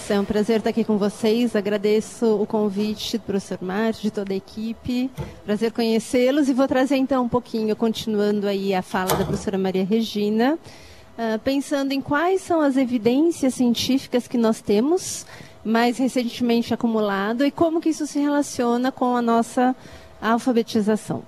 É um prazer estar aqui com vocês. Agradeço o convite do professor Márcio, de toda a equipe. Prazer conhecê-los e vou trazer então um pouquinho, continuando aí a fala da professora Maria Regina, pensando em quais são as evidências científicas que nós temos mais recentemente acumulado e como que isso se relaciona com a nossa alfabetização.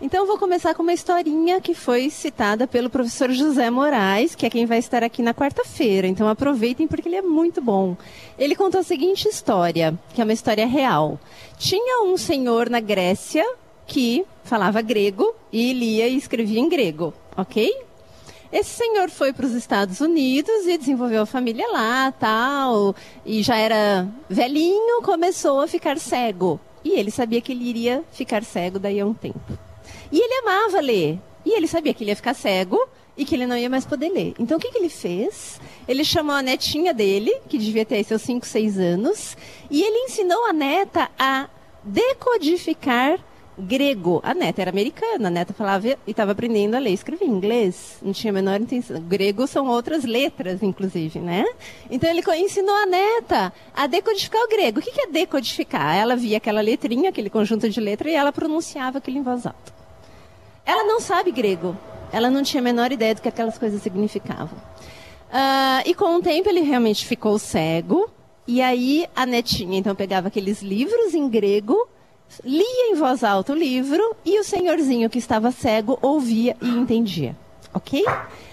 Então, eu vou começar com uma historinha que foi citada pelo professor José Moraes, que é quem vai estar aqui na quarta-feira. Então, aproveitem porque ele é muito bom. Ele contou a seguinte história, que é uma história real. Tinha um senhor na Grécia que falava grego e lia e escrevia em grego, ok? Esse senhor foi para os Estados Unidos e desenvolveu a família lá, tal, e já era velhinho, começou a ficar cego. E ele sabia que ele iria ficar cego daí a um tempo. E ele amava ler. E ele sabia que ele ia ficar cego e que ele não ia mais poder ler. Então, o que ele fez? Ele chamou a netinha dele, que devia ter seus 5, 6 anos, e ele ensinou a neta a decodificar grego. A neta era americana, a neta falava e estava aprendendo a ler e escrever em inglês. Não tinha a menor intenção. Grego são outras letras, inclusive, né? Então, ele ensinou a neta a decodificar o grego. O que é decodificar? Ela via aquela letrinha, aquele conjunto de letras, e ela pronunciava aquilo em voz alta. Ela não sabe grego. Ela não tinha a menor ideia do que aquelas coisas significavam. E com o tempo ele realmente ficou cego. E aí a netinha então pegava aqueles livros em grego, lia em voz alta o livro e o senhorzinho que estava cego ouvia e entendia. Ok?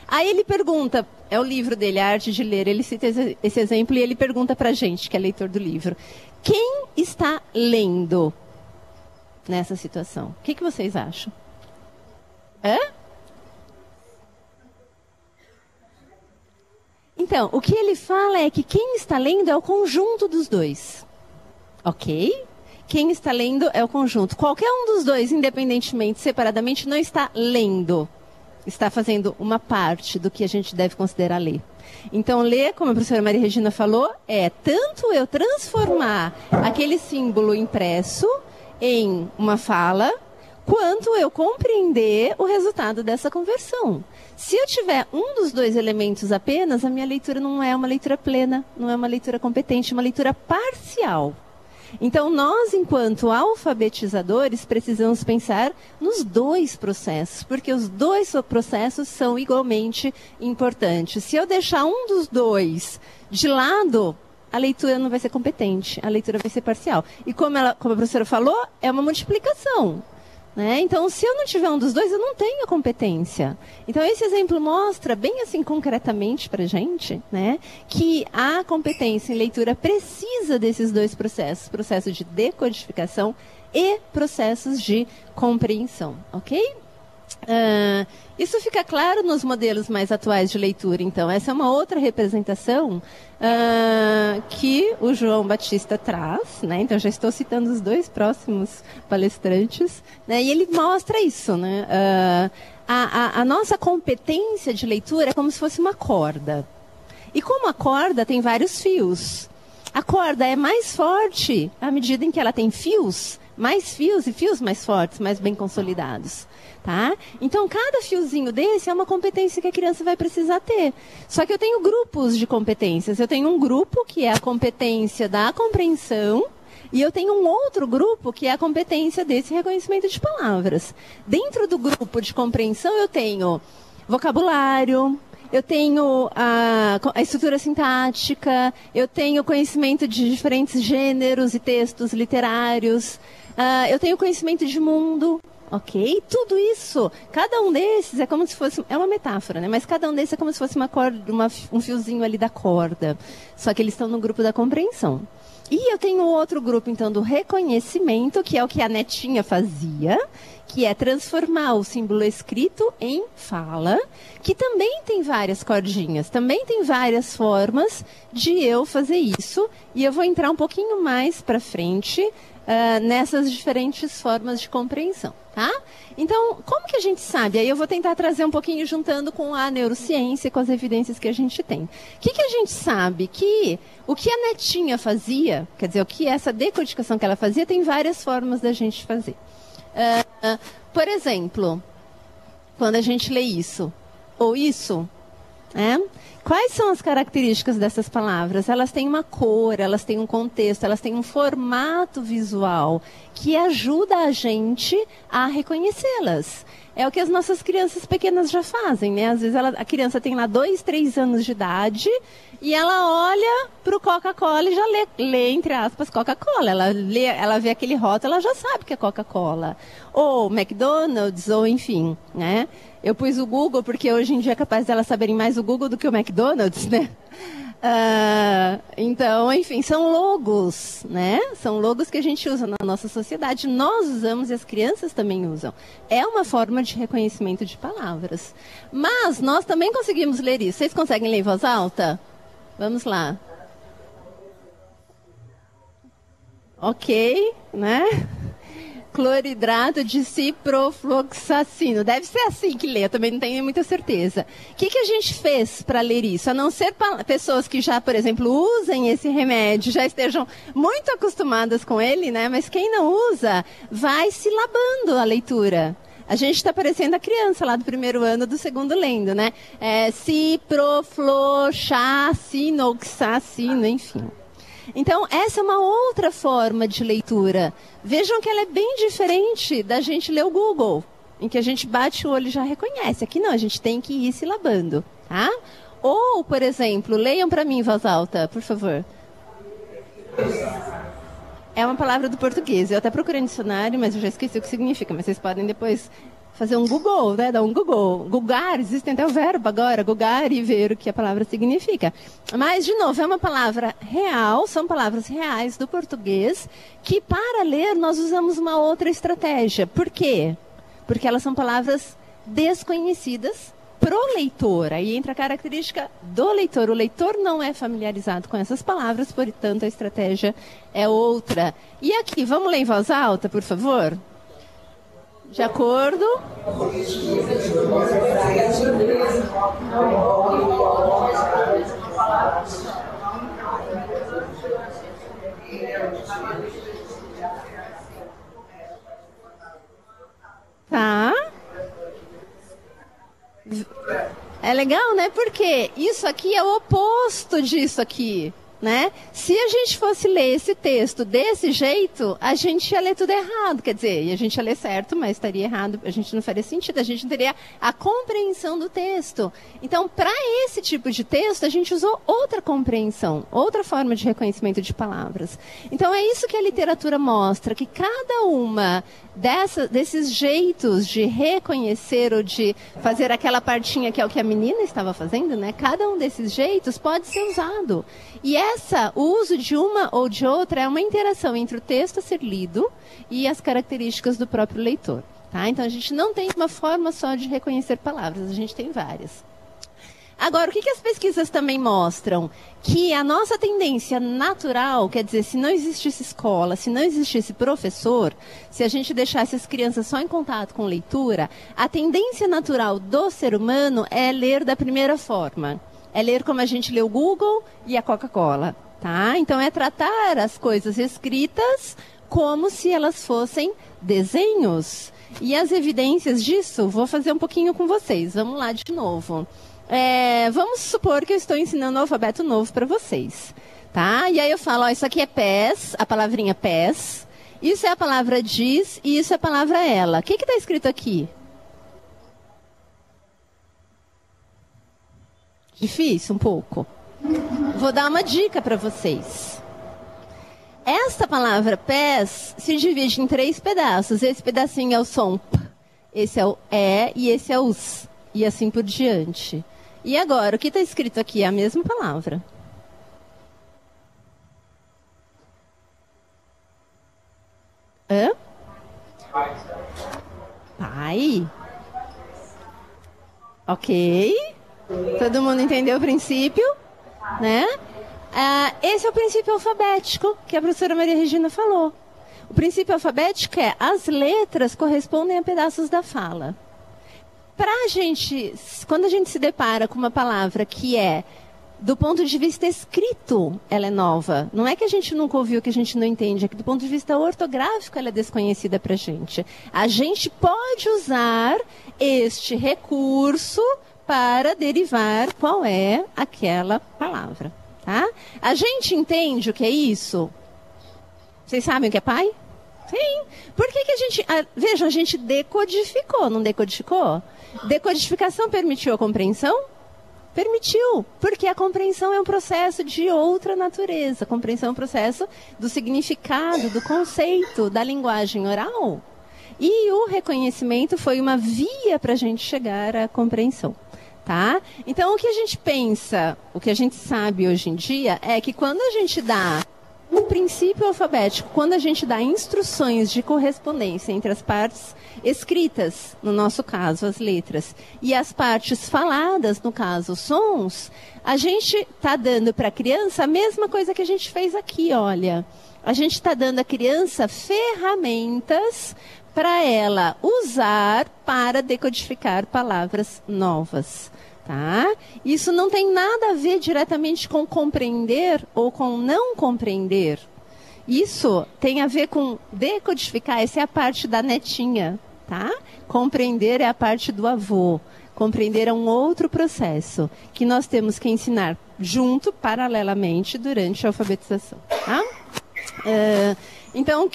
Aí ele pergunta, é o livro dele, A Arte de Ler, ele cita esse exemplo e ele pergunta pra gente, que é leitor do livro, quem está lendo nessa situação? O que vocês acham? Então, o que ele fala é que quem está lendo é o conjunto dos dois. Ok? Quem está lendo é o conjunto. Qualquer um dos dois, independentemente, separadamente, não está lendo. Está fazendo uma parte do que a gente deve considerar ler. Então, ler, como a professora Maria Regina falou, é tanto eu transformar aquele símbolo impresso em uma fala, quanto eu compreender o resultado dessa conversão. Se eu tiver um dos dois elementos apenas, a minha leitura não é uma leitura plena, não é uma leitura competente, é uma leitura parcial. Então, nós, enquanto alfabetizadores, precisamos pensar nos dois processos, porque os dois processos são igualmente importantes. Se eu deixar um dos dois de lado, a leitura não vai ser competente, a leitura vai ser parcial. E como a professora falou, é uma multiplicação. Né? Então, se eu não tiver um dos dois, eu não tenho a competência. Então, esse exemplo mostra bem assim concretamente para a gente, né, que a competência em leitura precisa desses dois processos, processo de decodificação e processos de compreensão, ok? Isso fica claro nos modelos mais atuais de leitura. Então, essa é uma outra representação que o João Batista traz, né? Então, já estou citando os dois próximos palestrantes, né? E ele mostra isso, né? A nossa competência de leitura é como se fosse uma corda. E como a corda tem vários fios, a corda é mais forte à medida em que ela tem fios e fios mais fortes, mais bem consolidados. Tá? Então, cada fiozinho desse é uma competência que a criança vai precisar ter. Só que eu tenho grupos de competências. Eu tenho um grupo que é a competência da compreensão e eu tenho um outro grupo que é a competência desse reconhecimento de palavras. Dentro do grupo de compreensão, eu tenho vocabulário, eu tenho a estrutura sintática, eu tenho conhecimento de diferentes gêneros e textos literários, eu tenho conhecimento de mundo. Ok? Tudo isso, cada um desses é como se fosse, é uma metáfora, né? Mas cada um desses é como se fosse uma corda, um fiozinho ali da corda. Só que eles estão no grupo da compreensão. E eu tenho outro grupo, então, do reconhecimento, que é o que a netinha fazia, que é transformar o símbolo escrito em fala, que também tem várias cordinhas, também tem várias formas de eu fazer isso. E eu vou entrar um pouquinho mais para frente nessas diferentes formas de compreensão. Tá? Então, como que a gente sabe? Aí eu vou tentar trazer um pouquinho juntando com a neurociência, com as evidências que a gente tem. O que a gente sabe? Que o que a netinha fazia, quer dizer, o que essa decodificação que ela fazia, tem várias formas da gente fazer. Por exemplo, quando a gente lê isso, ou isso, É? Quais são as características dessas palavras? Elas têm uma cor, elas têm um contexto, elas têm um formato visual que ajuda a gente a reconhecê-las. É o que as nossas crianças pequenas já fazem, né? Às vezes a criança tem lá 2, 3 anos de idade e ela olha para o Coca-Cola e já lê, entre aspas, Coca-Cola. Ela vê aquele rótulo, ela já sabe que é Coca-Cola. Ou McDonald's, ou enfim, né? Eu pus o Google porque hoje em dia é capaz dela saberem mais o Google do que o McDonald's, né? Então, enfim, são logos, né? São logos que a gente usa na nossa sociedade. Nós usamos e as crianças também usam. É uma forma de reconhecimento de palavras. Mas nós também conseguimos ler isso. Vocês conseguem ler em voz alta? Vamos lá. Ok, né? Cloridrato de ciprofloxacino. Deve ser assim que lê, eu também não tenho muita certeza. O que a gente fez para ler isso? A não ser pessoas que já, por exemplo, usem esse remédio, já estejam muito acostumadas com ele, né? Mas quem não usa, vai silabando a leitura. A gente está parecendo a criança lá do 1º ano do 2º lendo, né? Ciprofloxacino, enfim. Então, essa é uma outra forma de leitura. Vejam que ela é bem diferente da gente ler o Google, em que a gente bate o olho e já reconhece. Aqui não, a gente tem que ir silabando, tá? Ou, por exemplo, leiam para mim em voz alta, por favor. É uma palavra do português. Eu até procurei no dicionário, mas eu já esqueci o que significa. Mas vocês podem depois fazer um Google, né? Dar um Google. Googar, existe até o verbo agora, googar e ver o que a palavra significa. Mas, de novo, é uma palavra real, são palavras reais do português, que para ler nós usamos uma outra estratégia. Por quê? Porque elas são palavras desconhecidas pro leitor. Aí entra a característica do leitor. O leitor não é familiarizado com essas palavras, portanto a estratégia é outra. E aqui, vamos ler em voz alta, por favor? De acordo? Tá. É legal, né? Porque isso aqui é o oposto disso aqui, né? Se a gente fosse ler esse texto desse jeito, a gente ia ler tudo errado. Quer dizer, a gente ia ler certo, mas estaria errado. A gente não faria sentido, a gente não teria a compreensão do texto. Então, para esse tipo de texto, a gente usou outra compreensão, outra forma de reconhecimento de palavras. Então, é isso que a literatura mostra, que cada uma desses jeitos de reconhecer ou de fazer aquela partinha que é o que a menina estava fazendo, né? Cada um desses jeitos pode ser usado. E o uso de uma ou de outra é uma interação entre o texto a ser lido e as características do próprio leitor. Tá? Então, a gente não tem uma forma só de reconhecer palavras, a gente tem várias. Agora, o que as pesquisas também mostram? Que a nossa tendência natural, quer dizer, se não existisse escola, se não existisse professor, se a gente deixasse as crianças só em contato com leitura, a tendência natural do ser humano é ler da primeira forma. É ler como a gente lê o Google e a Coca-Cola, tá? Então, é tratar as coisas escritas como se elas fossem desenhos. E as evidências disso, vou fazer um pouquinho com vocês. Vamos lá de novo. Vamos supor que eu estou ensinando um alfabeto novo para vocês, tá? E aí eu falo, ó, isso aqui é pés, a palavrinha pés. Isso é a palavra diz e isso é a palavra ela. O que está escrito aqui? Difícil um pouco. Vou dar uma dica para vocês. Esta palavra pés se divide em 3 pedaços. Esse pedacinho é o som P, esse é o E e esse é o S. E assim por diante. E agora, o que está escrito aqui é a mesma palavra. Hã? Pai. Ok. Todo mundo entendeu o princípio? Né? Esse é o princípio alfabético que a professora Maria Regina falou. O princípio alfabético é as letras correspondem a pedaços da fala. Quando a gente se depara com uma palavra que do ponto de vista escrito, ela é nova. Não é que a gente nunca ouviu, que a gente não entende. É que do ponto de vista ortográfico, ela é desconhecida para a gente. A gente pode usar este recurso para derivar qual é aquela palavra, tá? A gente entende o que é isso? Vocês sabem o que é pai? Sim. Por que a gente... vejam, a gente decodificou, não decodificou? Decodificação permitiu a compreensão? Permitiu, porque a compreensão é um processo de outra natureza. A compreensão é um processo do significado, do conceito, da linguagem oral. E o reconhecimento foi uma via para a gente chegar à compreensão. Tá? Então, o que a gente pensa, o que a gente sabe hoje em dia, é que quando a gente dá um princípio alfabético, quando a gente dá instruções de correspondência entre as partes escritas, no nosso caso, as letras, e as partes faladas, no caso, os sons, a gente está dando para a criança a mesma coisa que a gente fez aqui, olha. A gente está dando à criança ferramentas para ela usar para decodificar palavras novas. Tá? Isso não tem nada a ver diretamente com compreender ou com não compreender. Isso tem a ver com decodificar, essa é a parte da netinha, tá? Compreender é a parte do avô. Compreender é um outro processo que nós temos que ensinar junto, paralelamente, durante a alfabetização. Tá? Então,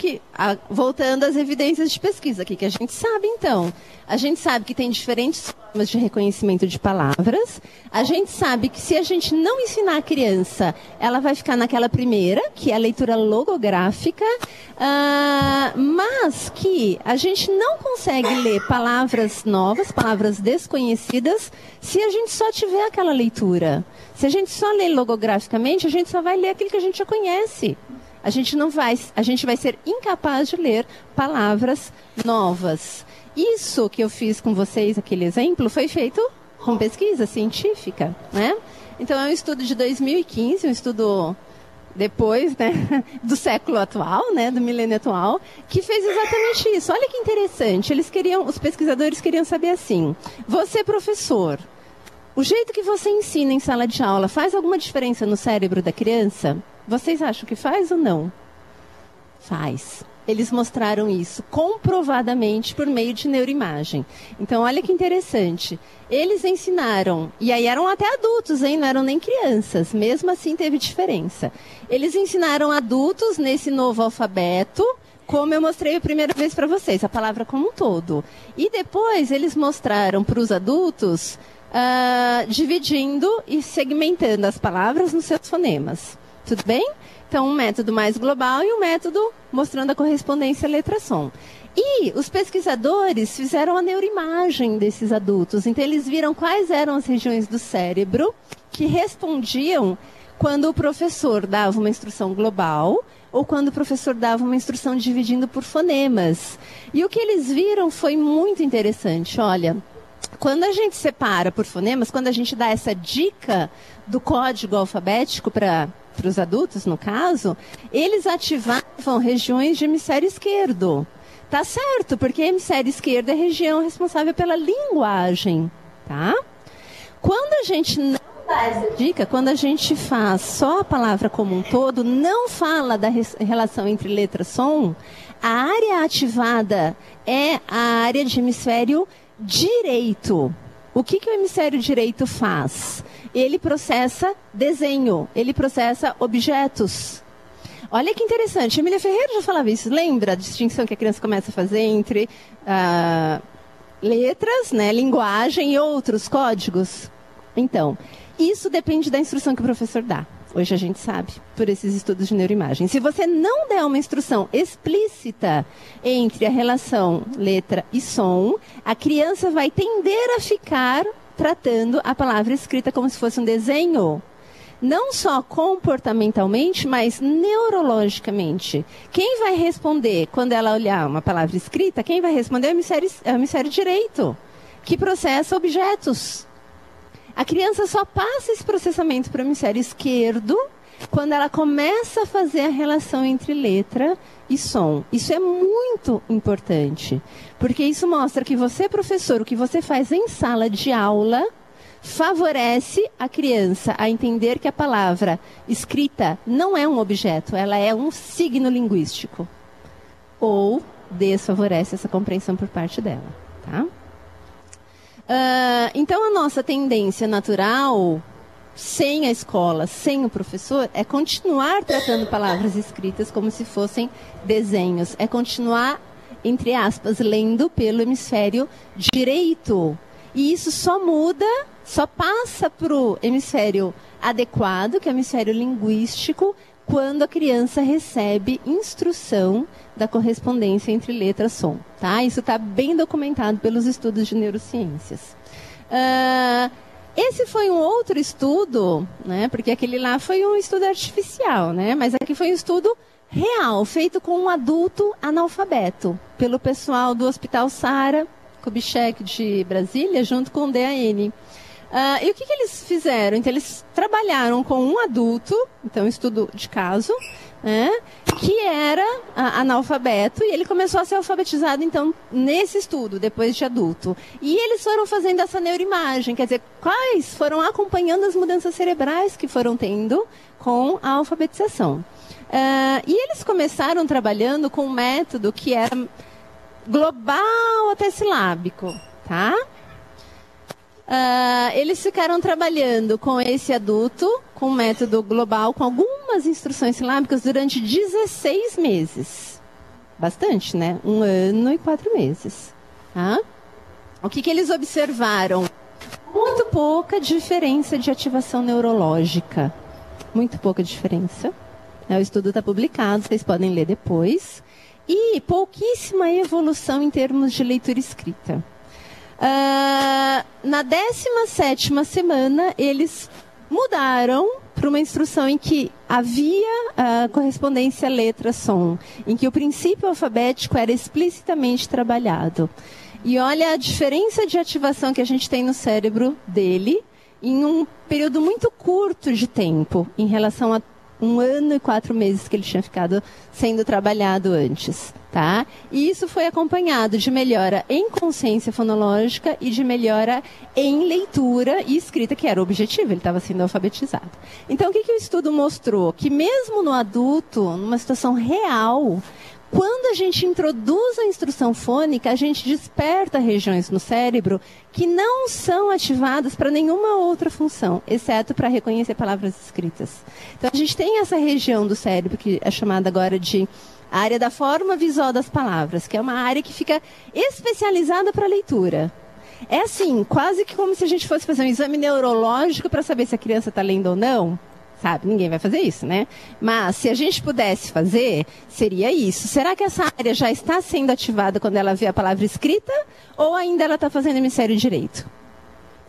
voltando às evidências de pesquisa aqui, que a gente sabe, então. A gente sabe que tem diferentes formas de reconhecimento de palavras. A gente sabe que se a gente não ensinar a criança, ela vai ficar naquela primeira, que é a leitura logográfica, mas que a gente não consegue ler palavras novas, palavras desconhecidas, se a gente só tiver aquela leitura. Se a gente só lê logograficamente, a gente só vai ler aquilo que a gente já conhece. A gente vai ser incapaz de ler palavras novas. Isso que eu fiz com vocês, aquele exemplo, foi feito com pesquisa científica, né? Então, é um estudo de 2015, um estudo depois, né, do século atual, né, do milênio atual, que fez exatamente isso. Olha que interessante, os pesquisadores queriam saber assim, você, professor, o jeito que você ensina em sala de aula faz alguma diferença no cérebro da criança? Vocês acham que faz ou não? Faz. Eles mostraram isso comprovadamente por meio de neuroimagem. Então, olha que interessante. Eles ensinaram, e aí eram até adultos, hein? Não eram nem crianças. Mesmo assim, teve diferença. Eles ensinaram adultos nesse novo alfabeto, como eu mostrei a primeira vez para vocês, a palavra como um todo. E depois, eles mostraram para os adultos, dividindo e segmentando as palavras nos seus fonemas. Tudo bem? Então, um método mais global e um método mostrando a correspondência letra-som. E os pesquisadores fizeram a neuroimagem desses adultos. Então, eles viram quais eram as regiões do cérebro que respondiam quando o professor dava uma instrução global ou quando o professor dava uma instrução dividindo por fonemas. E o que eles viram foi muito interessante. Olha, quando a gente separa por fonemas, quando a gente dá essa dica do código alfabético para os adultos, no caso, eles ativavam regiões de hemisfério esquerdo. Tá certo, porque hemisfério esquerdo é a região responsável pela linguagem, tá? Quando a gente não dá essa dica, quando a gente faz só a palavra como um todo, não fala da relação entre letra e som, a área ativada é a área de hemisfério direito. O que o hemisfério direito faz? Ele processa desenho, ele processa objetos. Olha que interessante, Emília Ferreira já falava isso. Lembra a distinção que a criança começa a fazer entre letras, né, linguagem e outros códigos? Então, isso depende da instrução que o professor dá. Hoje a gente sabe, por esses estudos de neuroimagem. Se você não der uma instrução explícita entre a relação letra e som, a criança vai tender a ficar tratando a palavra escrita como se fosse um desenho. Não só comportamentalmente, mas neurologicamente. Quem vai responder quando ela olhar uma palavra escrita, quem vai responder é o hemisfério direito, que processa objetos. A criança só passa esse processamento para o hemisfério esquerdo quando ela começa a fazer a relação entre letra e som. Isso é muito importante, porque isso mostra que você, professor, o que você faz em sala de aula favorece a criança a entender que a palavra escrita não é um objeto, ela é um signo linguístico. Ou desfavorece essa compreensão por parte dela, tá? Então, a nossa tendência natural, sem a escola, sem o professor, é continuar tratando palavras escritas como se fossem desenhos. É continuar, entre aspas, lendo pelo hemisfério direito. E isso só muda, só passa para o hemisfério adequado, que é o hemisfério linguístico, quando a criança recebe instrução da correspondência entre letra e som. Tá? Isso está bem documentado pelos estudos de neurociências. Esse foi um outro estudo, né, porque aquele lá foi um estudo artificial, né, mas aqui foi um estudo real, feito com um adulto analfabeto, pelo pessoal do Hospital Sara Kubitschek de Brasília, junto com o DAN. E o que eles fizeram? Então, eles trabalharam com um adulto, então, estudo de caso, né, que era analfabeto, e ele começou a ser alfabetizado, então, nesse estudo, depois de adulto. E eles foram fazendo essa neuroimagem, quer dizer, quais foram acompanhando as mudanças cerebrais que foram tendo com a alfabetização. E eles começaram trabalhando com um método que era global até silábico, tá? Eles ficaram trabalhando com esse adulto, com um método global, com algumas instruções silábicas durante 16 meses. Bastante, né? 1 ano e 4 meses. Tá? O que eles observaram? Muito pouca diferença de ativação neurológica. Muito pouca diferença. O estudo está publicado, vocês podem ler depois. E pouquíssima evolução em termos de leitura escrita. Na 17ª semana, eles mudaram para uma instrução em que havia correspondência letra-som, em que o princípio alfabético era explicitamente trabalhado. E olha a diferença de ativação que a gente tem no cérebro dele em um período muito curto de tempo, em relação a 1 ano e 4 meses que ele tinha ficado sendo trabalhado antes. Tá? E isso foi acompanhado de melhora em consciência fonológica e de melhora em leitura e escrita, que era o objetivo, ele estava sendo alfabetizado. Então, o que o estudo mostrou? Que mesmo no adulto, numa situação real, quando a gente introduz a instrução fônica, a gente desperta regiões no cérebro que não são ativadas para nenhuma outra função, exceto para reconhecer palavras escritas. Então, a gente tem essa região do cérebro, que é chamada agora de a área da forma visual das palavras, que é uma área que fica especializada para leitura. É assim, quase que como se a gente fosse fazer um exame neurológico para saber se a criança está lendo ou não. Sabe, ninguém vai fazer isso, né? Mas se a gente pudesse fazer, seria isso. Será que essa área já está sendo ativada quando ela vê a palavra escrita ou ainda ela está fazendo hemisfério direito?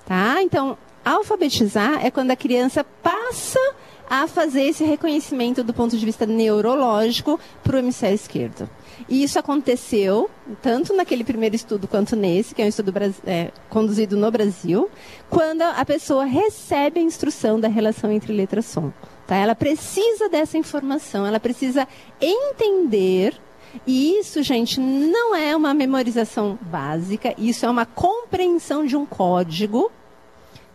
Tá? Então, alfabetizar é quando a criança passa a fazer esse reconhecimento do ponto de vista neurológico para o hemisfério esquerdo. E isso aconteceu tanto naquele primeiro estudo quanto nesse, que é um estudo conduzido no Brasil, quando a pessoa recebe a instrução da relação entre letra e som. Tá? Ela precisa dessa informação, ela precisa entender. E isso, gente, não é uma memorização básica, isso é uma compreensão de um código,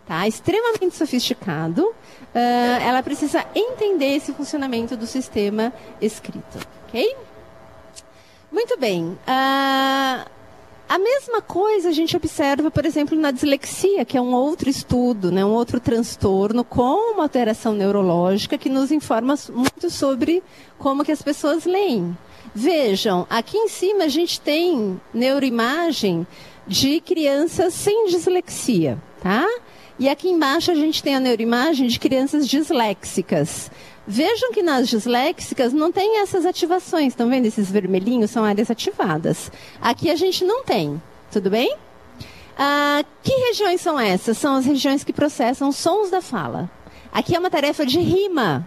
tá? Extremamente sofisticado. Ela precisa entender esse funcionamento do sistema escrito. Ok? Muito bem. A mesma coisa a gente observa, por exemplo, na dislexia, que é um outro estudo, né, um outro transtorno com uma alteração neurológica que nos informa muito sobre como que as pessoas leem. Vejam, aqui em cima a gente tem neuroimagem de crianças sem dislexia, tá? E aqui embaixo a gente tem a neuroimagem de crianças disléxicas. Vejam que nas disléxicas não tem essas ativações. Estão vendo? Esses vermelhinhos são áreas ativadas. Aqui a gente não tem. Tudo bem? Que regiões são essas? São as regiões que processam sons da fala. Aqui é uma tarefa de rima.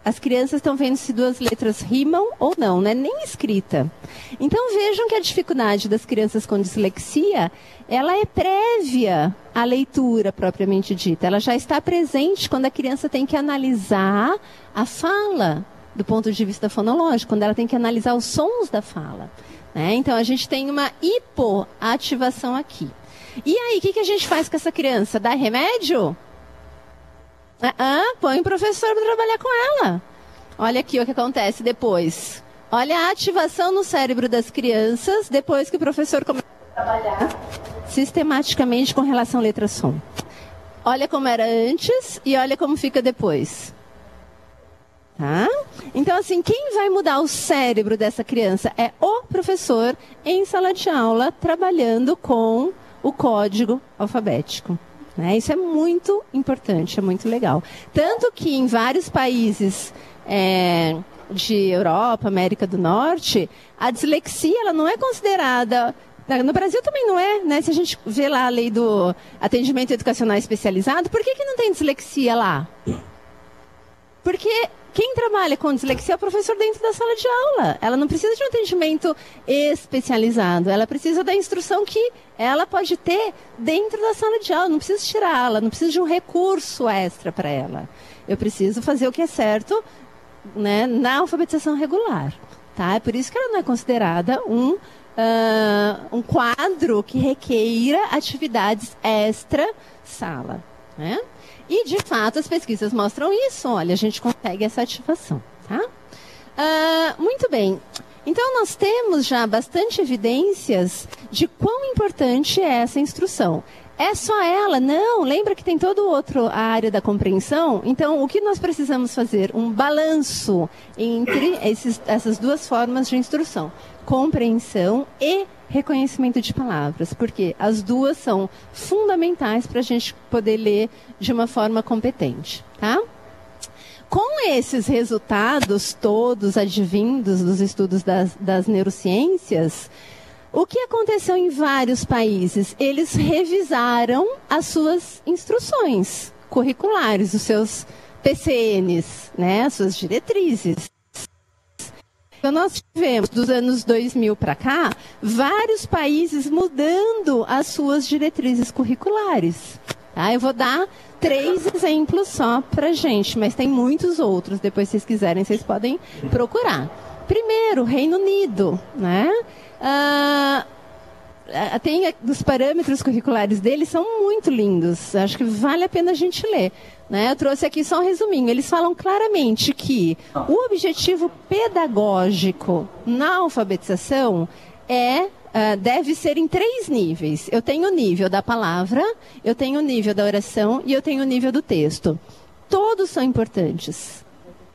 As crianças estão vendo se 2 letras rimam ou não, não é nem escrita. Então vejam que a dificuldade das crianças com dislexia, ela é prévia à leitura propriamente dita. Ela já está presente quando a criança tem que analisar a fala do ponto de vista fonológico, quando ela tem que analisar os sons da fala. Né? Então a gente tem uma hipoativação aqui. E aí, o que a gente faz com essa criança? Dá remédio? Põe o professor para trabalhar com ela. Olha aqui o que acontece depois. Olha a ativação no cérebro das crianças depois que o professor começa a trabalhar sistematicamente com relação letra-som. Olha como era antes e olha como fica depois. Tá? Então, assim, quem vai mudar o cérebro dessa criança é o professor em sala de aula, trabalhando com o código alfabético. Né? Isso é muito importante, é muito legal. Tanto que em vários países de Europa, América do Norte, a dislexia ela não é considerada... No Brasil também não é, né? Se a gente vê lá a lei do atendimento educacional especializado, por que não tem dislexia lá? Porque quem trabalha com dislexia é o professor dentro da sala de aula. Ela não precisa de um atendimento especializado. Ela precisa da instrução que ela pode ter dentro da sala de aula. Não precisa tirá-la, não precisa de um recurso extra para ela. Eu preciso fazer o que é certo, né, na alfabetização regular. Tá? É por isso que ela não é considerada um quadro que requeira atividades extra-sala. Né? E, de fato, as pesquisas mostram isso. Olha, a gente consegue essa ativação. Tá? Muito bem. Então, nós temos já bastante evidências de quão importante é essa instrução. É só ela? Não, lembra que tem todo outro a área da compreensão? Então, o que nós precisamos fazer? Um balanço entre essas duas formas de instrução. Compreensão e reconhecimento de palavras, porque as duas são fundamentais para a gente poder ler de uma forma competente. Tá? Com esses resultados todos advindos dos estudos das neurociências, o que aconteceu em vários países? Eles revisaram as suas instruções curriculares, os seus PCNs, né, as suas diretrizes. Então, nós tivemos, dos anos 2000 para cá, vários países mudando as suas diretrizes curriculares. Tá? Eu vou dar 3 exemplos só para a gente, mas tem muitos outros. Depois, se vocês quiserem, vocês podem procurar. Primeiro, Reino Unido, né? Os parâmetros curriculares deles são muito lindos. Acho que vale a pena a gente ler. Né? Eu trouxe aqui só um resuminho. Eles falam claramente que o objetivo pedagógico na alfabetização deve ser em 3 níveis. Eu tenho o nível da palavra, eu tenho o nível da oração e eu tenho o nível do texto. Todos são importantes.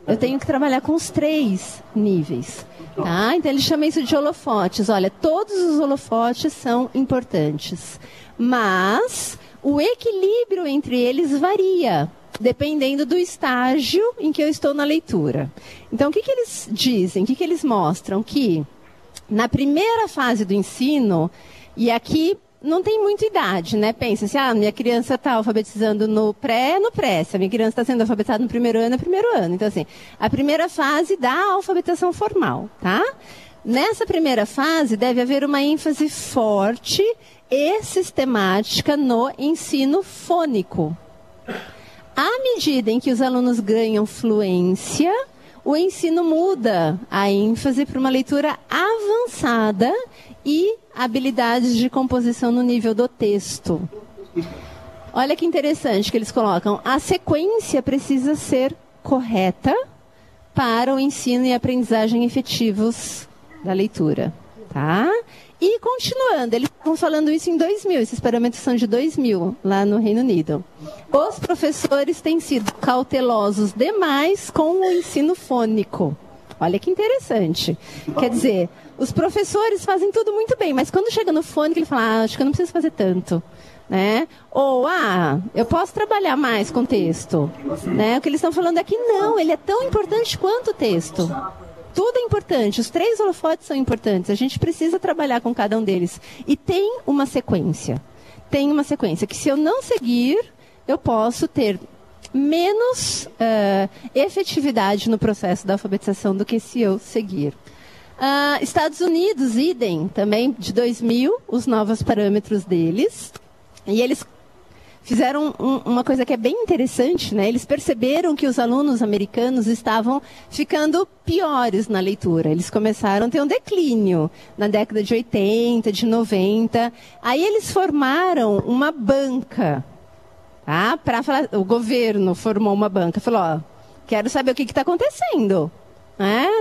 Eu tenho que trabalhar com os 3 níveis. Tá? Então, ele chama isso de holofotes. Olha, todos os holofotes são importantes. Mas o equilíbrio entre eles varia, dependendo do estágio em que eu estou na leitura. Então, o que eles dizem? O que eles mostram? Que na primeira fase do ensino, e aqui não tem muita idade, né? Pensa assim, minha criança está alfabetizando no pré. Se a minha criança está sendo alfabetizada no primeiro ano, é primeiro ano. Então, assim, a primeira fase da alfabetização formal, tá? Nessa primeira fase, deve haver uma ênfase forte e sistemática no ensino fônico. À medida em que os alunos ganham fluência, o ensino muda a ênfase para uma leitura avançada e habilidades de composição no nível do texto. Olha que interessante que eles colocam. A sequência precisa ser correta para o ensino e aprendizagem efetivos da leitura. Tá? E continuando, eles estão falando isso em 2000, esses parâmetros são de 2000, lá no Reino Unido. Os professores têm sido cautelosos demais com o ensino fônico. Olha que interessante. Quer dizer, os professores fazem tudo muito bem, mas quando chega no fônico, ele fala, acho que eu não preciso fazer tanto. Né? Ou, eu posso trabalhar mais com texto. Né? O que eles estão falando aqui, não, ele é tão importante quanto o texto. Tudo é importante, os 3 holofotes são importantes, a gente precisa trabalhar com cada um deles. E tem uma sequência. Tem uma sequência que, se eu não seguir, eu posso ter menos efetividade no processo da alfabetização do que se eu seguir. Estados Unidos, idem, também de 2000, os novos parâmetros deles. E eles fizeram uma coisa que é bem interessante, né? Eles perceberam que os alunos americanos estavam ficando piores na leitura. Eles começaram a ter um declínio na década de 80, de 90. Aí eles formaram uma banca. Tá? O governo formou uma banca. Falou, quero saber o que está acontecendo.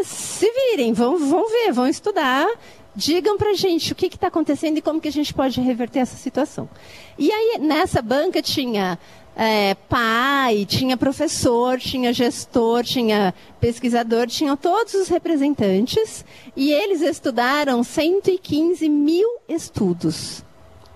Se virem, vão ver, vão estudar digam pra gente o que está acontecendo e como que a gente pode reverter essa situação. E aí, nessa banca tinha pai, tinha professor, tinha gestor, tinha pesquisador, tinham todos os representantes, e eles estudaram 115 mil estudos.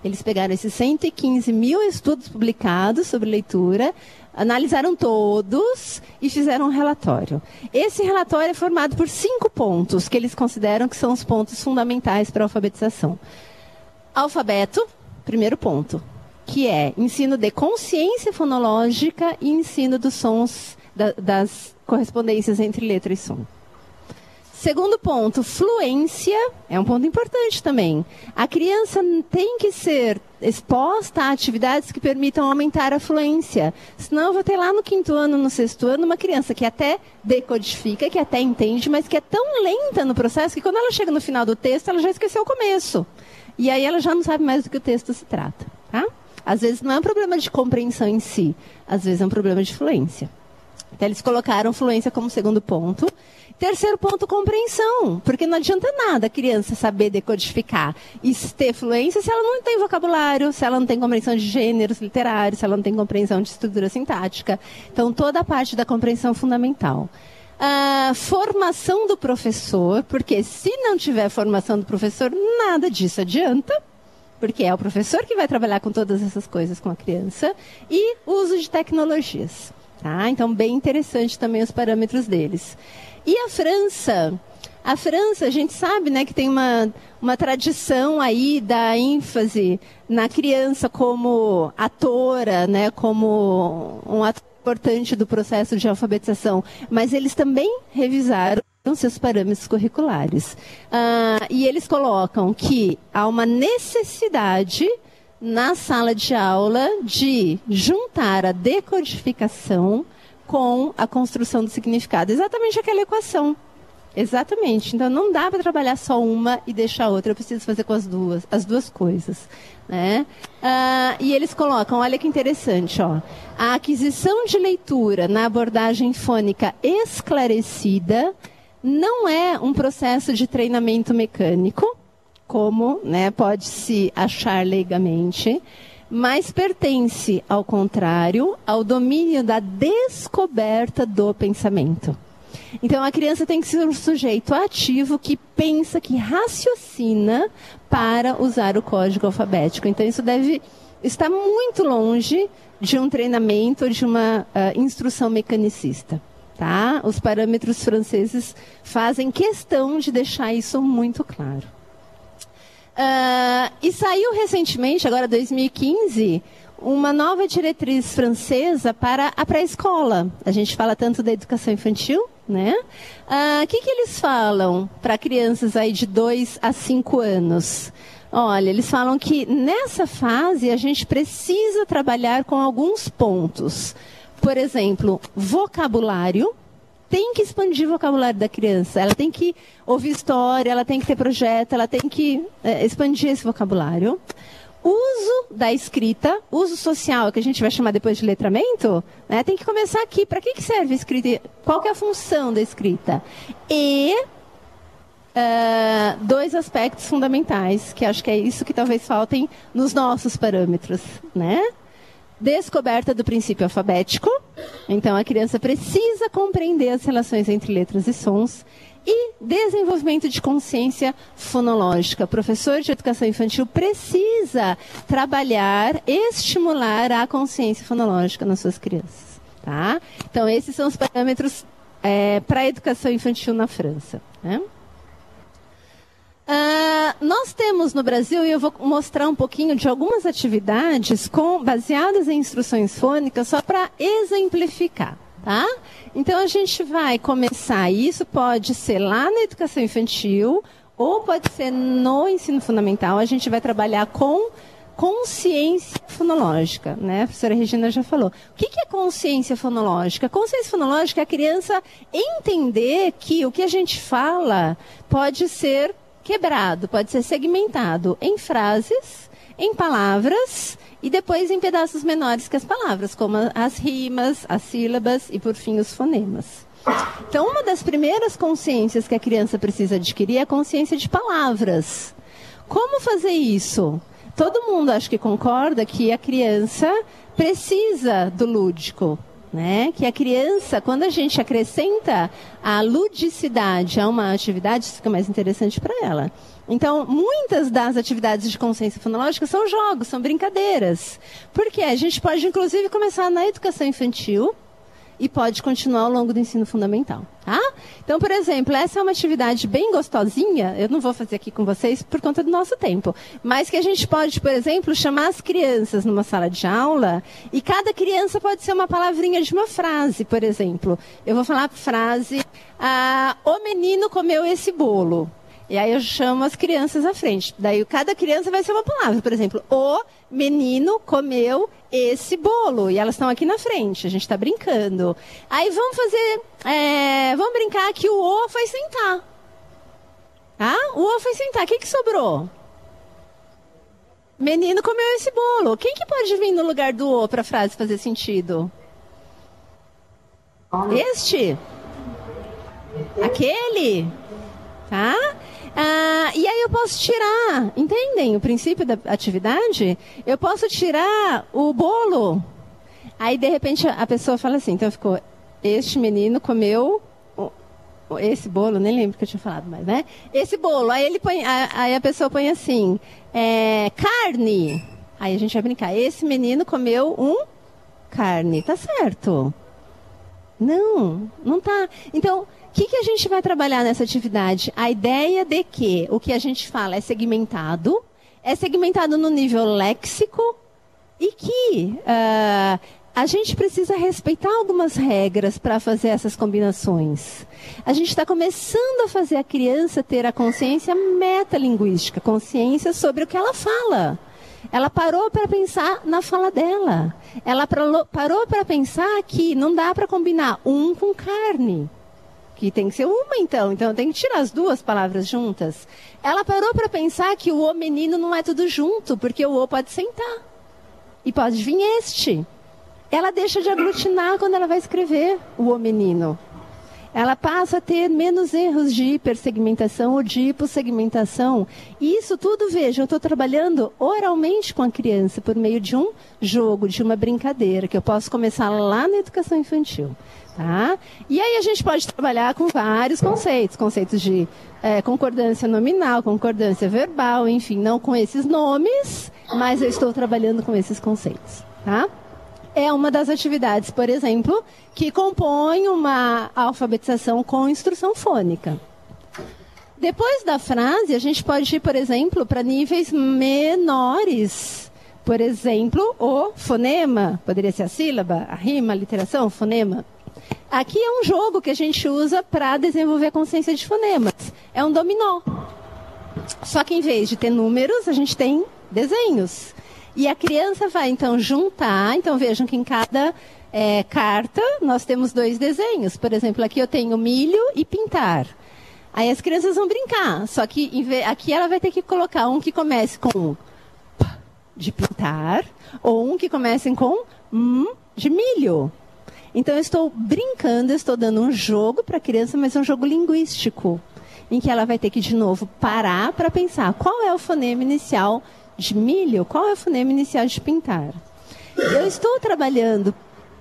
Eles pegaram esses 115 mil estudos publicados sobre leitura, analisaram todos e fizeram um relatório. Esse relatório é formado por 5 pontos, que eles consideram que são os pontos fundamentais para a alfabetização. Alfabeto, primeiro ponto, que é ensino de consciência fonológica e ensino dos sons, das correspondências entre letra e som. Segundo ponto, fluência, é um ponto importante também. A criança tem que ser exposta a atividades que permitam aumentar a fluência. Senão eu vou ter lá no 5º ano, no 6º ano, uma criança que até decodifica, que até entende, mas que é tão lenta no processo que quando ela chega no final do texto, ela já esqueceu o começo. E aí ela já não sabe mais do que o texto se trata. Tá? Às vezes não é um problema de compreensão em si, às vezes é um problema de fluência. Então eles colocaram fluência como segundo ponto. Terceiro ponto, compreensão, porque não adianta nada a criança saber decodificar e ter fluência se ela não tem vocabulário, se ela não tem compreensão de gêneros literários, se ela não tem compreensão de estrutura sintática. Então, toda a parte da compreensão é fundamental. A formação do professor, porque se não tiver formação do professor, nada disso adianta, porque é o professor que vai trabalhar com todas essas coisas com a criança, e uso de tecnologias. Tá? Então, bem interessante também os parâmetros deles. E a França? A França, a gente sabe, né, que tem uma tradição aí da ênfase na criança como atora, né, como um ator importante do processo de alfabetização. Mas eles também revisaram seus parâmetros curriculares. E eles colocam que há uma necessidade na sala de aula de juntar a decodificação com a construção do significado. Exatamente aquela equação. Exatamente. Então, não dá para trabalhar só uma e deixar a outra. Eu preciso fazer com as duas coisas. Né? E eles colocam, olha que interessante, ó, a aquisição de leitura na abordagem fônica esclarecida não é um processo de treinamento mecânico, como, né, pode-se achar leigamente, mas pertence, ao contrário, ao domínio da descoberta do pensamento. Então, a criança tem que ser um sujeito ativo que pensa, que raciocina para usar o código alfabético. Então, isso deve estar muito longe de um treinamento, de uma instrução mecanicista. Tá? Os parâmetros franceses fazem questão de deixar isso muito claro. E saiu recentemente, agora 2015, uma nova diretriz francesa para a pré-escola. A gente fala tanto da educação infantil, né? Que eles falam para crianças aí de 2 a 5 anos? Olha, eles falam que nessa fase a gente precisa trabalhar com alguns pontos. Por exemplo, vocabulário. Tem que expandir o vocabulário da criança. Ela tem que ouvir história, ela tem que ter projeto, ela tem que expandir esse vocabulário. Uso da escrita, uso social, que a gente vai chamar depois de letramento, né? Tem que começar aqui. Para que serve a escrita? Qual que é a função da escrita? E 2 aspectos fundamentais, que acho que é isso que talvez faltem nos nossos parâmetros, né? Descoberta do princípio alfabético. Então, a criança precisa compreender as relações entre letras e sons. E desenvolvimento de consciência fonológica. O professor de educação infantil precisa trabalhar, estimular a consciência fonológica nas suas crianças. Tá? Então, esses são os parâmetros para a educação infantil na França. Né? Nós temos no Brasil, e eu vou mostrar um pouquinho de algumas atividades baseadas em instruções fônicas, só para exemplificar. Tá? Então, a gente vai começar, e isso pode ser lá na educação infantil, ou pode ser no ensino fundamental, a gente vai trabalhar com consciência fonológica, né? A professora Regina já falou. O que é consciência fonológica? Consciência fonológica é a criança entender que o que a gente fala pode ser quebrado, pode ser segmentado em frases, em palavras e depois em pedaços menores que as palavras, como as rimas, as sílabas e, por fim, os fonemas. Então, uma das primeiras consciências que a criança precisa adquirir é a consciência de palavras. Como fazer isso? Todo mundo acho que concorda que a criança precisa do lúdico, né? Que a criança, quando a gente acrescenta a ludicidade a uma atividade, isso fica mais interessante para ela. Então, muitas das atividades de consciência fonológica são jogos, são brincadeiras. Porque a gente pode, inclusive, começar na educação infantil e pode continuar ao longo do ensino fundamental, tá? Então, por exemplo, essa é uma atividade bem gostosinha, eu não vou fazer aqui com vocês por conta do nosso tempo, mas que a gente pode, por exemplo, chamar as crianças numa sala de aula e cada criança pode ser uma palavrinha de uma frase, por exemplo. Eu vou falar a frase, o menino comeu esse bolo. E aí eu chamo as crianças à frente. Daí cada criança vai ser uma palavra. Por exemplo, o menino comeu esse bolo. E elas estão aqui na frente, a gente está brincando. Aí vamos fazer, vamos brincar que o O foi sentar. Tá? O O foi sentar. O que sobrou? Menino comeu esse bolo. Quem que pode vir no lugar do O para a frase fazer sentido? Este? Aquele? Tá? E aí eu posso tirar, entendem o princípio da atividade? Eu posso tirar o bolo. Aí, de repente, a pessoa fala assim, então ficou, este menino comeu esse bolo, nem lembro o que eu tinha falado mais, né? Esse bolo, aí a pessoa põe assim, carne. Aí a gente vai brincar, esse menino comeu carne, tá certo? Não, não tá. Então, o que a gente vai trabalhar nessa atividade? A ideia de que o que a gente fala é segmentado no nível léxico e que a gente precisa respeitar algumas regras para fazer essas combinações. A gente está começando a fazer a criança ter a consciência metalinguística, consciência sobre o que ela fala. Ela parou para pensar na fala dela. Ela parou para pensar que não dá para combinar com carne. Que tem que ser uma, então tem que tirar as duas palavras juntas. Ela parou para pensar que o menino não é tudo junto, porque o pode sentar. E pode vir este. Ela deixa de aglutinar quando ela vai escrever o menino. Ela passa a ter menos erros de hipersegmentação ou de hipossegmentação. E isso tudo, veja, eu estou trabalhando oralmente com a criança por meio de um jogo, de uma brincadeira, que eu posso começar lá na educação infantil. Tá? E aí a gente pode trabalhar com vários conceitos de concordância nominal, concordância verbal, enfim, não com esses nomes, mas eu estou trabalhando com esses conceitos. Tá? É uma das atividades, por exemplo, que compõe uma alfabetização com instrução fônica. Depois da frase, a gente pode ir, por exemplo, para níveis menores. Por exemplo, o fonema, poderia ser a sílaba, a rima, a literação, o fonema. Aqui é um jogo que a gente usa para desenvolver a consciência de fonemas. É um dominó. Só que em vez de ter números, a gente tem desenhos. E a criança vai, então, juntar. Então, vejam que em cada carta nós temos 2 desenhos. Por exemplo, aqui eu tenho milho e pintar. Aí as crianças vão brincar. Só que aqui ela vai ter que colocar um que comece com p de pintar ou um que comece com de milho. Então, eu estou brincando, eu estou dando um jogo para a criança, mas é um jogo linguístico, em que ela vai ter que, de novo, parar para pensar qual é o fonema inicial de milho, qual é o fonema inicial de pintar. Eu estou trabalhando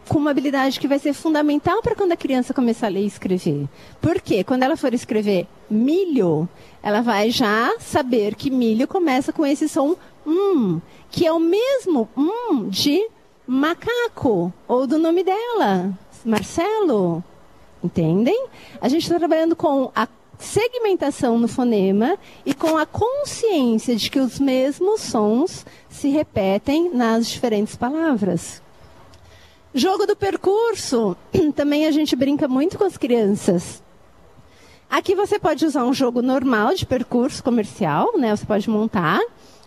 com uma habilidade que vai ser fundamental para quando a criança começar a ler e escrever. Por quê? Quando ela for escrever milho, ela vai já saber que milho começa com esse som que é o mesmo de macaco, ou do nome dela, Marcelo. Entendem? A gente está trabalhando com a segmentação no fonema e com a consciência de que os mesmos sons se repetem nas diferentes palavras. Jogo do percurso, também a gente brinca muito com as crianças. Aqui você pode usar um jogo normal de percurso comercial, né? Você pode montar.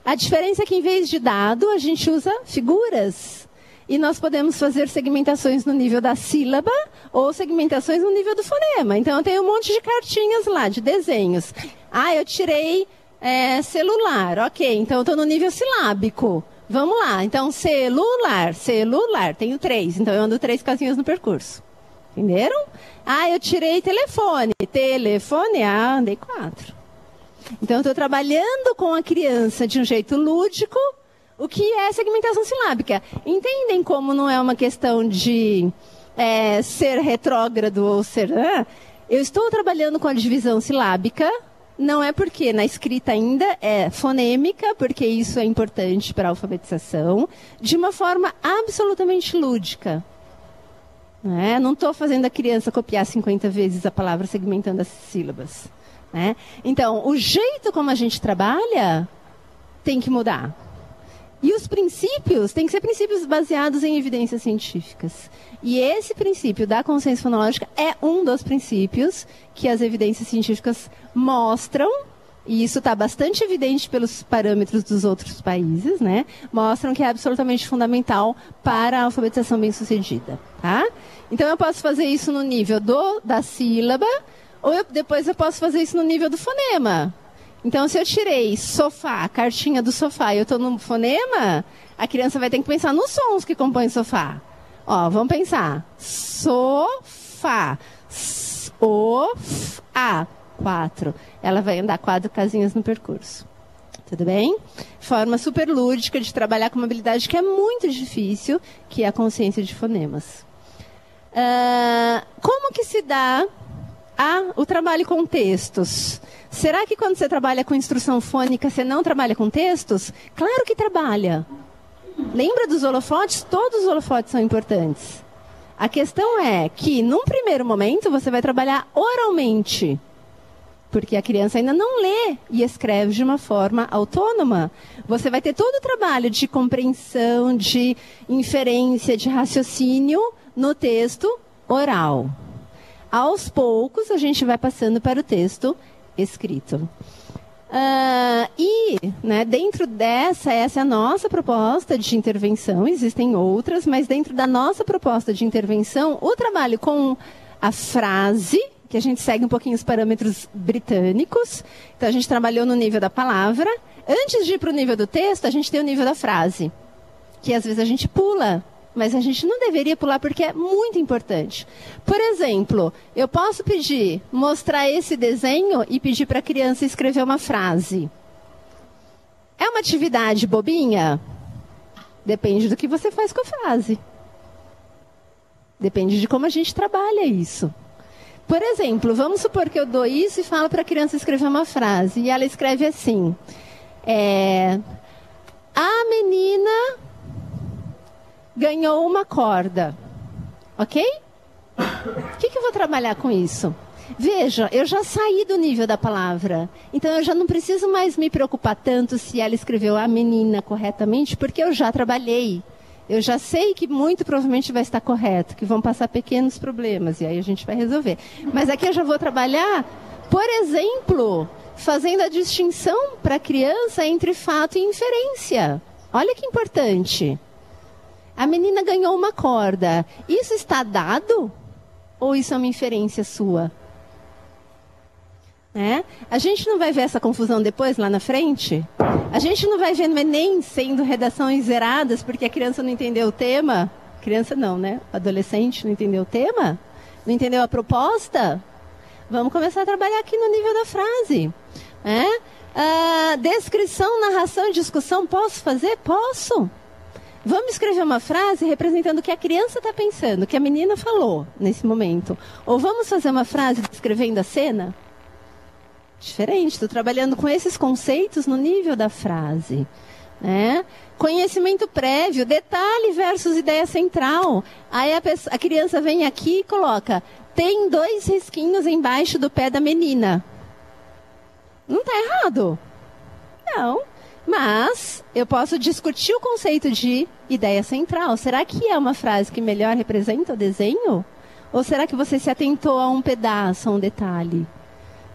A diferença é que em vez de dado, a gente usa figuras. E nós podemos fazer segmentações no nível da sílaba ou segmentações no nível do fonema. Então, eu tenho um monte de cartinhas lá, de desenhos. Eu tirei celular. Ok, então eu estou no nível silábico. Vamos lá. Então, celular. Tenho 3. Então, eu ando 3 casinhas no percurso. Entenderam? Ah, eu tirei telefone. Telefone, andei 4. Então, eu estou trabalhando com a criança de um jeito lúdico, o que é segmentação silábica. Entendem como não é uma questão de ser retrógrado ou ser... Eu estou trabalhando com a divisão silábica, não é porque na escrita ainda é fonêmica, porque isso é importante para a alfabetização, de uma forma absolutamente lúdica. Não estou fazendo a criança copiar 50 vezes a palavra segmentando as sílabas. Então, o jeito como a gente trabalha tem que mudar. E os princípios têm que ser princípios baseados em evidências científicas. E esse princípio da consciência fonológica é um dos princípios que as evidências científicas mostram, e isso está bastante evidente pelos parâmetros dos outros países, mostram que é absolutamente fundamental para a alfabetização bem-sucedida. Tá? Então, eu posso fazer isso no nível da sílaba, ou depois eu posso fazer isso no nível do fonema. Então, se eu tirei sofá, cartinha do sofá, e eu estou no fonema, a criança vai ter que pensar nos sons que compõem sofá. Vamos pensar. Sofá. A. 4. Ela vai andar 4 casinhas no percurso. Tudo bem? Forma super lúdica de trabalhar com uma habilidade que é muito difícil, que é a consciência de fonemas. Como que se dá o trabalho com textos? Será que quando você trabalha com instrução fônica, você não trabalha com textos? Claro que trabalha. Lembra dos holofotes? Todos os holofotes são importantes. A questão é que, num primeiro momento, você vai trabalhar oralmente. Porque a criança ainda não lê e escreve de uma forma autônoma. Você vai ter todo o trabalho de compreensão, de inferência, de raciocínio no texto oral. Aos poucos, a gente vai passando para o texto escrito. Dentro essa é a nossa proposta de intervenção. Existem outras, mas dentro da nossa proposta de intervenção, o trabalho com a frase, que a gente segue um pouquinho os parâmetros britânicos. Então, a gente trabalhou no nível da palavra. Antes de ir para o nível do texto, a gente tem o nível da frase, que às vezes a gente pula. Mas a gente não deveria pular porque é muito importante. Por exemplo, eu posso mostrar esse desenho e pedir para a criança escrever uma frase. É uma atividade bobinha? Depende do que você faz com a frase. Depende de como a gente trabalha isso. Por exemplo, vamos supor que eu dou isso e falo para a criança escrever uma frase. E ela escreve assim. A menina ganhou uma corda. Ok? O que eu vou trabalhar com isso? Veja, eu já saí do nível da palavra. Então, eu já não preciso mais me preocupar tanto se ela escreveu a menina corretamente, porque eu já trabalhei. Eu já sei que muito provavelmente vai estar correto, que vão passar pequenos problemas, e aí a gente vai resolver. Mas aqui eu já vou trabalhar, por exemplo, fazendo a distinção para a criança entre fato e inferência. Olha que importante. A menina ganhou uma corda. Isso está dado? Ou isso é uma inferência sua? A gente não vai ver essa confusão depois, lá na frente? A gente não vai ver no Enem sendo redações zeradas porque a criança não entendeu o tema? Criança não, O adolescente não entendeu o tema? Não entendeu a proposta? Vamos começar a trabalhar aqui no nível da frase. Descrição, narração e discussão, posso fazer? Posso. Vamos escrever uma frase representando o que a criança está pensando, o que a menina falou nesse momento. Ou vamos fazer uma frase descrevendo a cena? Diferente, estou trabalhando com esses conceitos no nível da frase. Conhecimento prévio, detalhe versus ideia central. Aí a criança vem aqui e coloca, tem 2 risquinhos embaixo do pé da menina. Não está errado? Não. Mas eu posso discutir o conceito de ideia central. Será que é uma frase que melhor representa o desenho? Ou será que você se atentou a um pedaço, a um detalhe?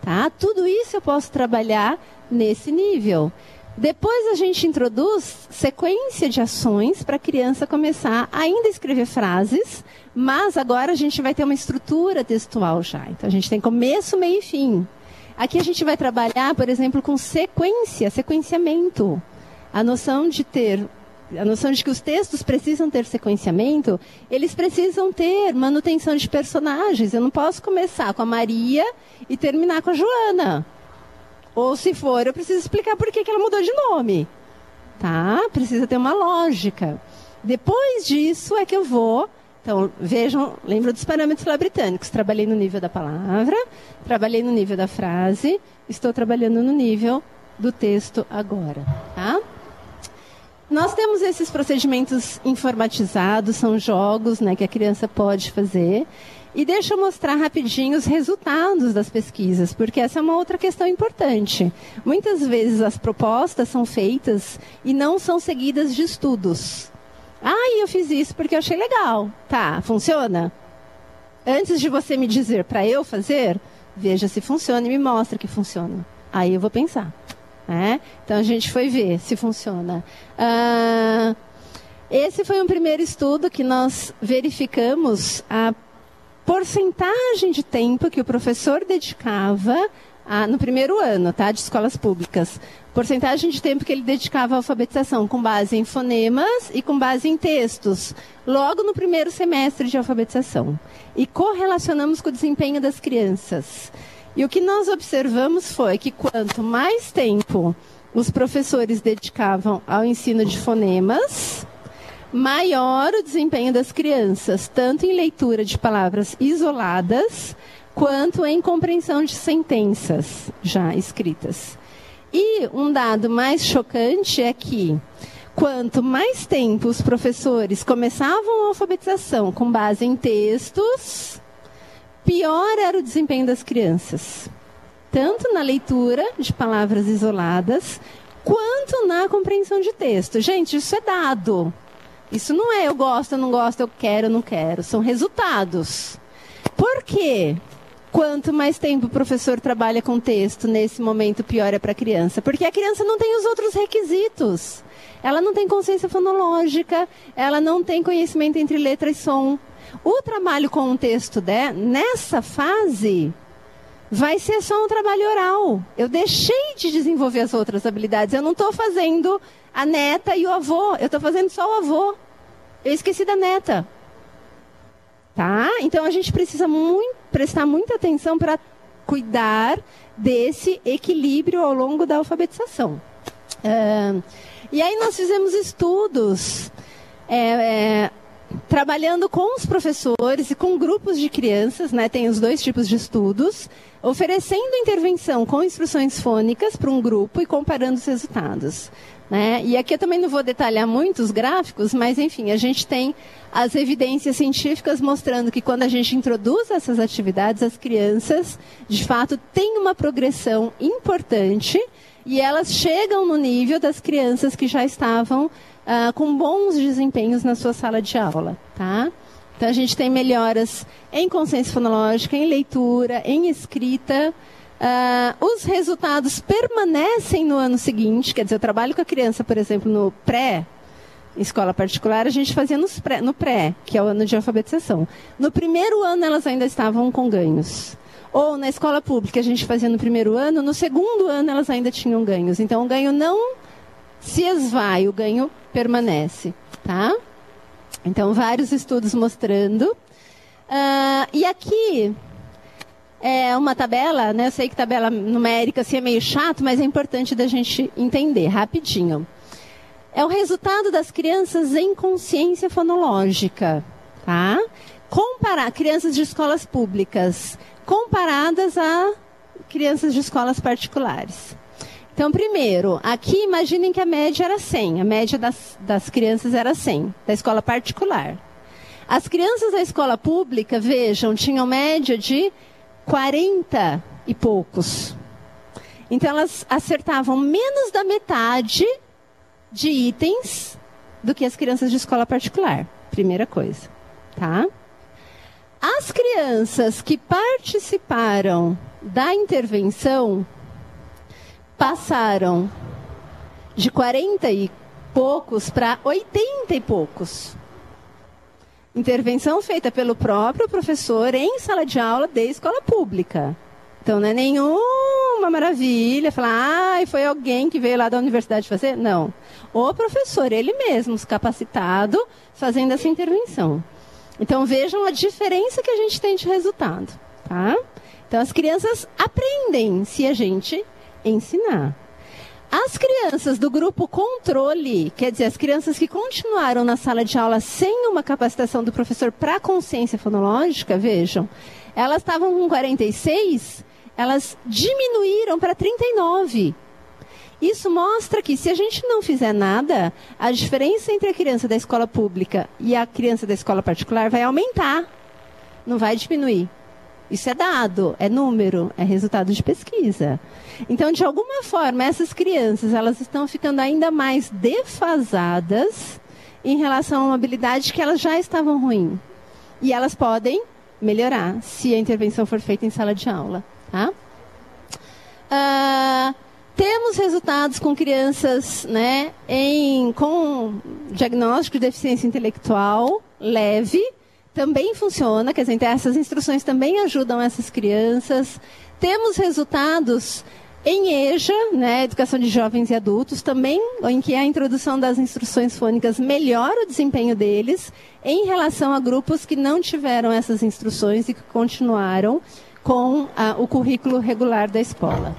Tá? Tudo isso eu posso trabalhar nesse nível. Depois a gente introduz sequência de ações para a criança começar a ainda escrever frases, mas agora a gente vai ter uma estrutura textual já. Então a gente tem começo, meio e fim. Aqui a gente vai trabalhar, por exemplo, com sequenciamento. A noção de ter a noção de que os textos precisam ter sequenciamento, eles precisam ter manutenção de personagens. Eu não posso começar com a Maria e terminar com a Joana. Ou, se for, eu preciso explicar por que ela mudou de nome. Tá? Precisa ter uma lógica. Depois disso é que eu vou... Então, vejam, lembra dos parâmetros lá britânicos. Trabalhei no nível da palavra, trabalhei no nível da frase, estou trabalhando no nível do texto agora. Tá? Nós temos esses procedimentos informatizados, são jogos, né, que a criança pode fazer. E deixa eu mostrar rapidinho os resultados das pesquisas, porque essa é uma outra questão importante. Muitas vezes as propostas são feitas e não são seguidas de estudos. Eu fiz isso porque eu achei legal. Tá, funciona? Antes de você me dizer para eu fazer, veja se funciona e me mostra que funciona. Aí eu vou pensar. Então a gente foi ver se funciona. Esse foi um primeiro estudo que nós verificamos a porcentagem de tempo que o professor dedicava no primeiro ano, tá, de escolas públicas. Porcentagem de tempo que ele dedicava à alfabetização, com base em fonemas e com base em textos, logo no primeiro semestre de alfabetização. E correlacionamos com o desempenho das crianças. E o que nós observamos foi que quanto mais tempo os professores dedicavam ao ensino de fonemas, maior o desempenho das crianças, tanto em leitura de palavras isoladas, quanto em compreensão de sentenças já escritas. E um dado mais chocante é que, quanto mais tempo os professores começavam a alfabetização com base em textos, pior era o desempenho das crianças. Tanto na leitura de palavras isoladas, quanto na compreensão de texto. Gente, isso é dado. Isso não é eu gosto, eu não gosto, eu quero, eu não quero. São resultados. Por quê? Quanto mais tempo o professor trabalha com texto, nesse momento pior é para a criança. Porque a criança não tem os outros requisitos. Ela não tem consciência fonológica, ela não tem conhecimento entre letra e som. O trabalho com o texto nessa fase vai ser só um trabalho oral. Eu deixei de desenvolver as outras habilidades. Eu não estou fazendo a neta e o avô. Eu estou fazendo só o avô. Eu esqueci da neta. Tá? Então, a gente precisa prestar muita atenção para cuidar desse equilíbrio ao longo da alfabetização. E aí nós fizemos estudos trabalhando com os professores e com grupos de crianças, né? Tem os dois tipos de estudos, oferecendo intervenção com instruções fônicas para um grupo e comparando os resultados. Né? E aqui eu também não vou detalhar muito os gráficos, mas, enfim, a gente tem as evidências científicas mostrando que quando a gente introduz essas atividades, as crianças, de fato, têm uma progressão importante e elas chegam no nível das crianças que já estavam com bons desempenhos na sua sala de aula. Tá? Então, a gente tem melhoras em consciência fonológica, em leitura, em escrita. Os resultados permanecem no ano seguinte, quer dizer, eu trabalho com a criança, por exemplo, no pré, em escola particular, a gente fazia no pré, que é o ano de alfabetização. No primeiro ano, elas ainda estavam com ganhos. Ou na escola pública, a gente fazia no primeiro ano, no segundo ano, elas ainda tinham ganhos. Então, o ganho não se esvai, o ganho permanece. Tá? Então, vários estudos mostrando. E aqui é uma tabela, né? Eu sei que tabela numérica assim, é meio chato, mas é importante da gente entender rapidinho. É o resultado das crianças em consciência fonológica. Tá? Comparar crianças de escolas públicas comparadas a crianças de escolas particulares. Então, primeiro, aqui imaginem que a média era 100. A média das crianças era 100, da escola particular. As crianças da escola pública, vejam, tinham média de 40 e poucos. Então, elas acertavam menos da metade de itens do que as crianças de escola particular. Primeira coisa. Tá? As crianças que participaram da intervenção passaram de 40 e poucos para 80 e poucos. Intervenção feita pelo próprio professor em sala de aula de escola pública. Então, não é nenhuma uma maravilha, falar, foi alguém que veio lá da universidade fazer? Não. O professor, ele mesmo, capacitado, fazendo essa intervenção. Então, vejam a diferença que a gente tem de resultado, tá? Então, as crianças aprendem se a gente ensinar. As crianças do grupo controle, quer dizer, as crianças que continuaram na sala de aula sem uma capacitação do professor para consciência fonológica, vejam, elas estavam com 46, elas diminuíram para 39. Isso mostra que se a gente não fizer nada, a diferença entre a criança da escola pública e a criança da escola particular vai aumentar, não vai diminuir. Isso é dado, é número, é resultado de pesquisa. Então, de alguma forma, essas crianças elas estão ficando ainda mais defasadas em relação a uma habilidade que elas já estavam ruim. E elas podem melhorar se a intervenção for feita em sala de aula. Tá? Temos resultados com crianças, né, com diagnóstico de deficiência intelectual leve. Também funciona, quer dizer, essas instruções também ajudam essas crianças. Temos resultados em EJA, né, Educação de Jovens e Adultos, também em que a introdução das instruções fônicas melhora o desempenho deles em relação a grupos que não tiveram essas instruções e que continuaram com o currículo regular da escola.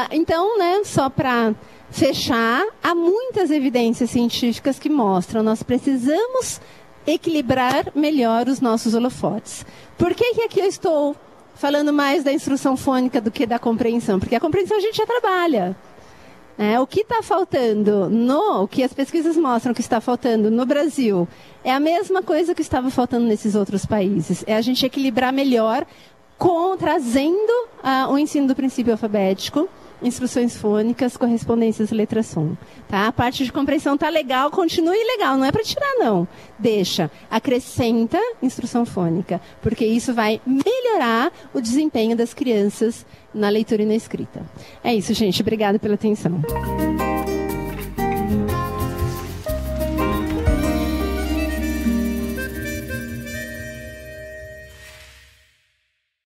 Então, né, só para fechar, há muitas evidências científicas que mostram nós precisamos equilibrar melhor os nossos holofotes. Por que aqui eu estou falando mais da instrução fônica do que da compreensão? Porque a compreensão a gente já trabalha. O que está faltando, o que as pesquisas mostram que está faltando no Brasil, é a mesma coisa que estava faltando nesses outros países. É a gente equilibrar melhor, trazendo o ensino do princípio alfabético, instruções fônicas, correspondências, letra som. Tá? A parte de compreensão está legal, continue legal, não é para tirar não. Deixa, acrescenta instrução fônica, porque isso vai melhorar o desempenho das crianças na leitura e na escrita. É isso, gente. Obrigada pela atenção.